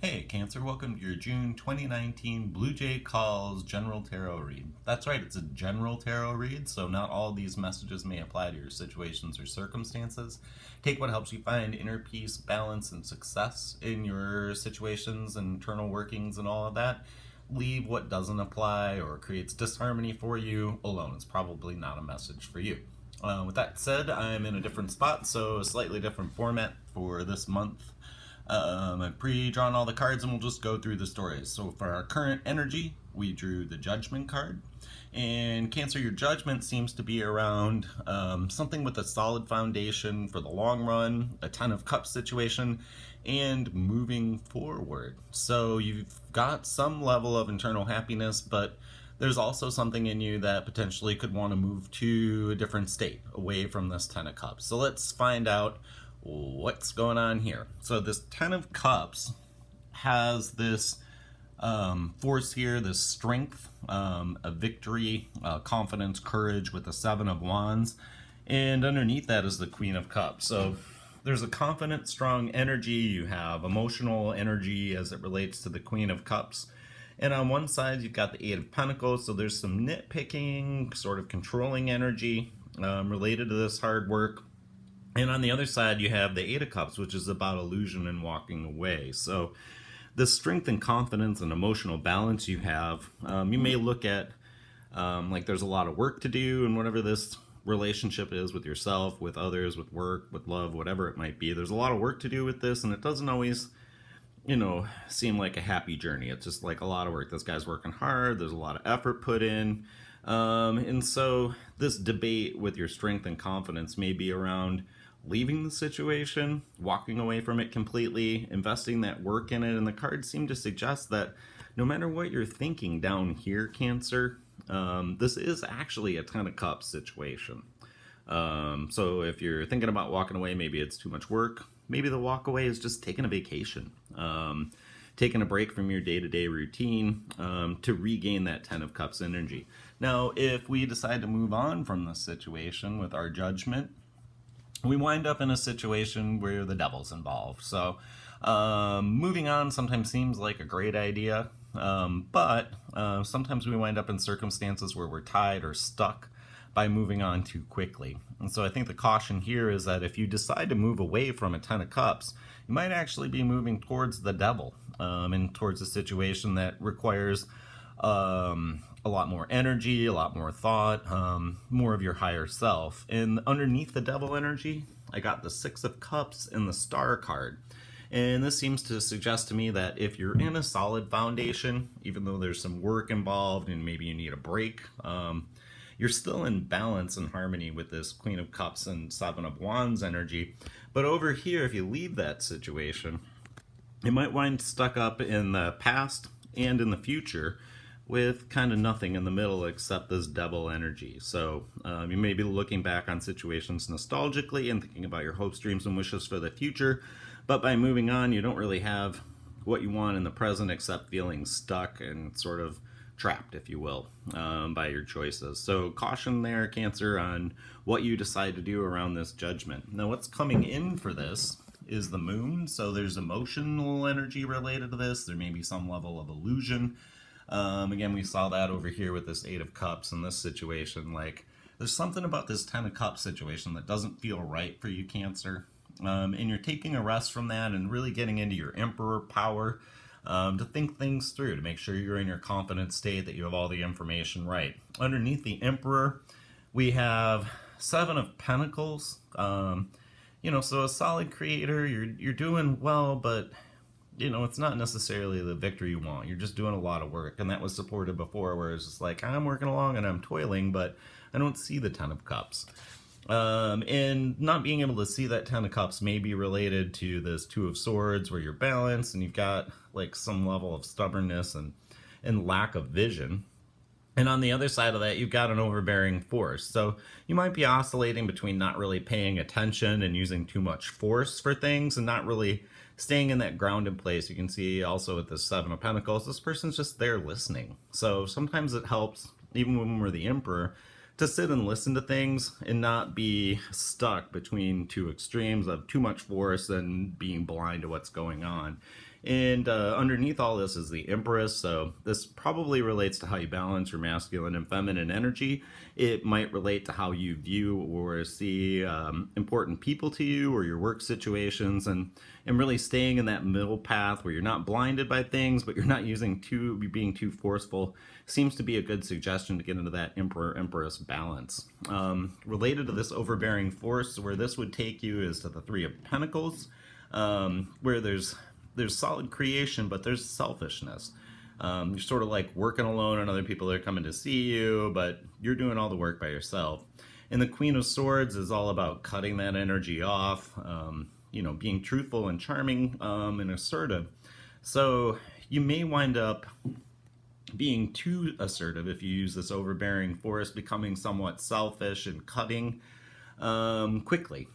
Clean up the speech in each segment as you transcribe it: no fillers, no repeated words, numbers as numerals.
Hey, Cancer, welcome to your June 2019 Blue Jay Calls General Tarot Read. That's right, it's a general tarot read, so not all these messages may apply to your situations or circumstances. Take what helps you find inner peace, balance, and success in your situations, internal workings, and all of that. Leave what doesn't apply or creates disharmony for you alone. It's probably not a message for you. With that said, I'm in a different spot, so a slightly different format for this month. I've pre-drawn all the cards and we'll just go through the stories. So for our current energy, we drew the Judgment card. And Cancer, your judgment seems to be around something with a solid foundation for the long run, a Ten of Cups situation, and moving forward. So you've got some level of internal happiness, but there's also something in you that potentially could want to move to a different state, away from this Ten of Cups. So let's find out what's going on here. So this Ten of Cups has this force here, this strength, a victory, confidence, courage with the Seven of Wands. And underneath that is the Queen of Cups. So there's a confident, strong energy. You have emotional energy as it relates to the Queen of Cups. And on one side, you've got the Eight of Pentacles. So there's some nitpicking, sort of controlling energy related to this hard work. And on the other side, you have the Eight of Cups, which is about illusion and walking away. So the strength and confidence and emotional balance you have, you may look at like there's a lot of work to do and whatever this relationship is with yourself, with others, with work, with love, whatever it might be. There's a lot of work to do with this, and it doesn't always, seem like a happy journey. It's just like a lot of work. This guy's working hard. There's a lot of effort put in. And so this debate with your strength and confidence may be around leaving the situation, walking away from it completely, investing that work in it. And the cards seem to suggest that no matter what you're thinking down here, Cancer, this is actually a Ten of Cups situation. So if you're thinking about walking away, maybe it's too much work. Maybe the walk away is just taking a vacation, taking a break from your day-to-day routine to regain that Ten of Cups energy. Now, if we decide to move on from this situation with our judgment, we wind up in a situation where the devil's involved. So moving on sometimes seems like a great idea, but sometimes we wind up in circumstances where we're tied or stuck by moving on too quickly. And so I think the caution here is that if you decide to move away from a Ten of Cups, you might actually be moving towards the devil and towards a situation that requires a lot more energy, a lot more thought, more of your higher self. And underneath the devil energy, I got the Six of Cups and the Star card. And this seems to suggest to me that if you're in a solid foundation, even though there's some work involved and maybe you need a break, you're still in balance and harmony with this Queen of Cups and Seven of Wands energy. But over here, if you leave that situation, you might wind stuck up in the past and in the future with kind of nothing in the middle except this devil energy. So you may be looking back on situations nostalgically and thinking about your hopes, dreams, and wishes for the future. But by moving on, you don't really have what you want in the present except feeling stuck and sort of trapped, if you will, by your choices. So caution there, Cancer, on what you decide to do around this judgment. Now, what's coming in for this is the moon. So there's emotional energy related to this. There may be some level of illusion. Again, we saw that over here with this Eight of Cups in this situation. Like, there's something about this Ten of Cups situation that doesn't feel right for you, Cancer. And you're taking a rest from that and really getting into your Emperor power to think things through, to make sure you're in your confident state, that you have all the information right. Underneath the Emperor, we have Seven of Pentacles. So a solid creator, you're doing well, but it's not necessarily the victory you want. You're just doing a lot of work, and that was supported before, where it's just like, I'm working along and I'm toiling, but I don't see the Ten of Cups. And not being able to see that Ten of Cups may be related to this Two of Swords, where you're balanced and you've got like some level of stubbornness and lack of vision. And on the other side of that, you've got an overbearing force. So you might be oscillating between not really paying attention and using too much force for things and not really staying in that grounded place. You can see also with the Seven of Pentacles, this person's just there listening. So sometimes it helps, even when we're the Emperor, to sit and listen to things and not be stuck between two extremes of too much force and being blind to what's going on. And underneath all this is the Empress, so this probably relates to how you balance your masculine and feminine energy. It might relate to how you view or see important people to you or your work situations, and really staying in that middle path where you're not blinded by things, but you're being too forceful seems to be a good suggestion to get into that Emperor-Empress balance. Related to this overbearing force, where this would take you is to the Three of Pentacles, where there's solid creation, but there's selfishness. You're sort of like working alone, and other people are coming to see you, but you're doing all the work by yourself. And the Queen of Swords is all about cutting that energy off, being truthful and charming and assertive. So you may wind up being too assertive if you use this overbearing force, becoming somewhat selfish and cutting quickly.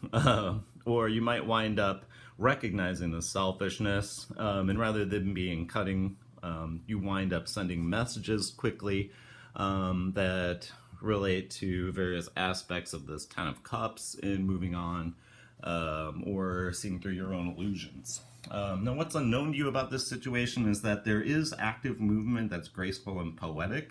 Or you might wind up recognizing the selfishness, and rather than being cutting, you wind up sending messages quickly that relate to various aspects of this Ten of Cups and moving on, or seeing through your own illusions. Now, what's unknown to you about this situation is that there is active movement that's graceful and poetic.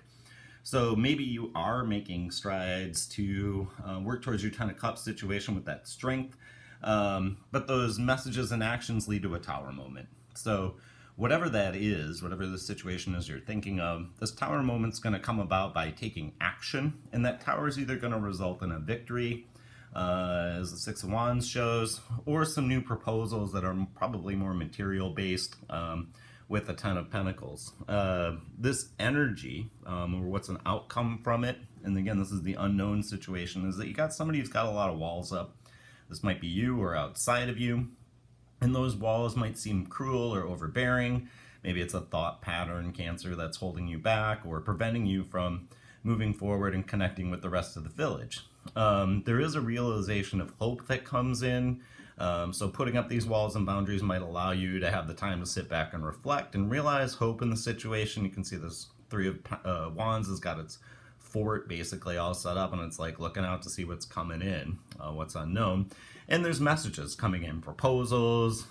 So maybe you are making strides to work towards your Ten of Cups situation with that strength, but those messages and actions lead to a Tower moment. So whatever that is, whatever the situation is you're thinking of, this Tower moment's going to come about by taking action, and that Tower is either going to result in a victory, as the Six of Wands shows, or some new proposals that are probably more material based, with the Ten of Pentacles. This energy, or what's an outcome from it, and again, this is the unknown situation, is that you got somebody who's got a lot of walls up. This might be you or outside of you, and those walls might seem cruel or overbearing. Maybe it's a thought pattern, Cancer, that's holding you back or preventing you from moving forward and connecting with the rest of the village. There is a realization of hope that comes in. So putting up these walls and boundaries might allow you to have the time to sit back and reflect and realize hope in the situation. You can see this Three of Wands has got its fort basically all set up, and it's like looking out to see what's coming in, what's unknown. And there's messages coming in, proposals,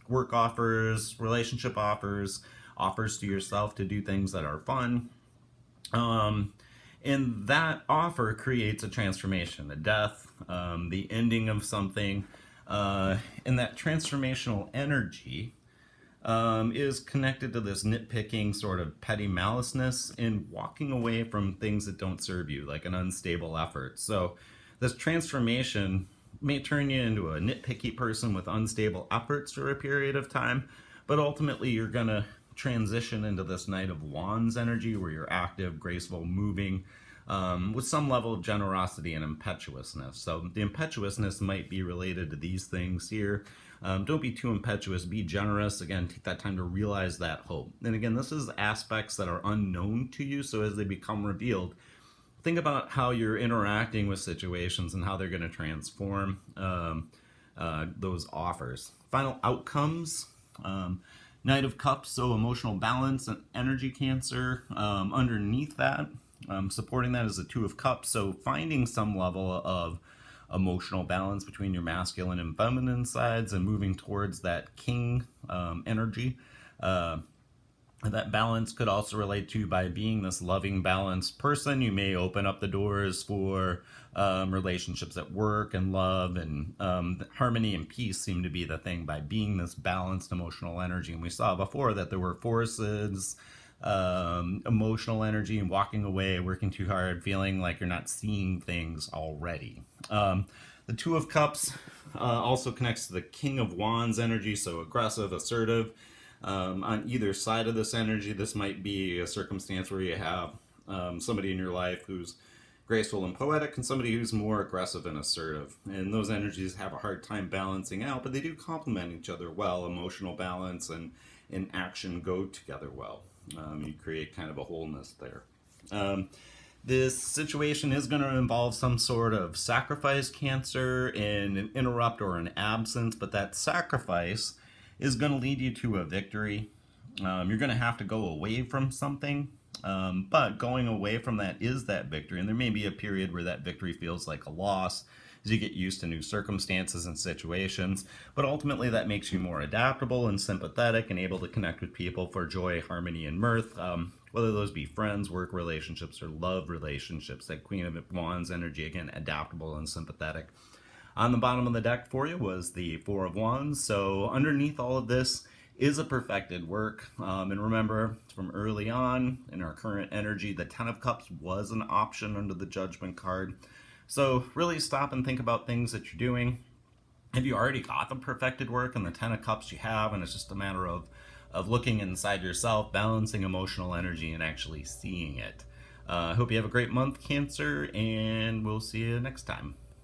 work offers, relationship offers, offers to yourself to do things that are fun. And that offer creates a transformation, a death, the ending of something. And that transformational energy is connected to this nitpicking sort of petty maliceness and walking away from things that don't serve you, like an unstable effort. So this transformation may turn you into a nitpicky person with unstable efforts for a period of time, but ultimately you're going to transition into this Knight of Wands energy where you're active, graceful, moving, with some level of generosity and impetuousness. So the impetuousness might be related to these things here. Don't be too impetuous, be generous. Again, take that time to realize that hope. And again, this is aspects that are unknown to you, so as they become revealed, think about how you're interacting with situations and how they're going to transform those offers. Final outcomes. Knight of Cups, so emotional balance and energy, Cancer. Underneath that, supporting that is the Two of Cups, so finding some level of emotional balance between your masculine and feminine sides and moving towards that king energy. That balance could also relate to by being this loving, balanced person. You may open up the doors for relationships at work and love, and harmony and peace seem to be the thing by being this balanced emotional energy. And we saw before that there were forces, emotional energy, and walking away, working too hard, feeling like you're not seeing things already. The Two of Cups also connects to the King of Wands energy, so aggressive, assertive. On either side of this energy, this might be a circumstance where you have somebody in your life who's graceful and poetic and somebody who's more aggressive and assertive. And those energies have a hard time balancing out, but they do complement each other well. Emotional balance and action go together well. You create kind of a wholeness there. This situation is going to involve some sort of sacrifice, Cancer, and an interrupt or an absence, but that sacrifice is going to lead you to a victory. You're going to have to go away from something, but going away from that is that victory. And there may be a period where that victory feels like a loss. as you get used to new circumstances and situations. But ultimately, that makes you more adaptable and sympathetic and able to connect with people for joy, harmony, and mirth. Whether those be friends, work relationships, or love relationships. That Queen of Wands energy, again, adaptable and sympathetic. On the bottom of the deck for you was the Four of Wands. So underneath all of this is a perfected work. And remember, from early on in our current energy, the Ten of Cups was an option under the Judgment card. So really stop and think about things that you're doing. If you already got the perfected work and the Ten of Cups you have, and it's just a matter of looking inside yourself, balancing emotional energy, and actually seeing it. I hope you have a great month, Cancer, and we'll see you next time.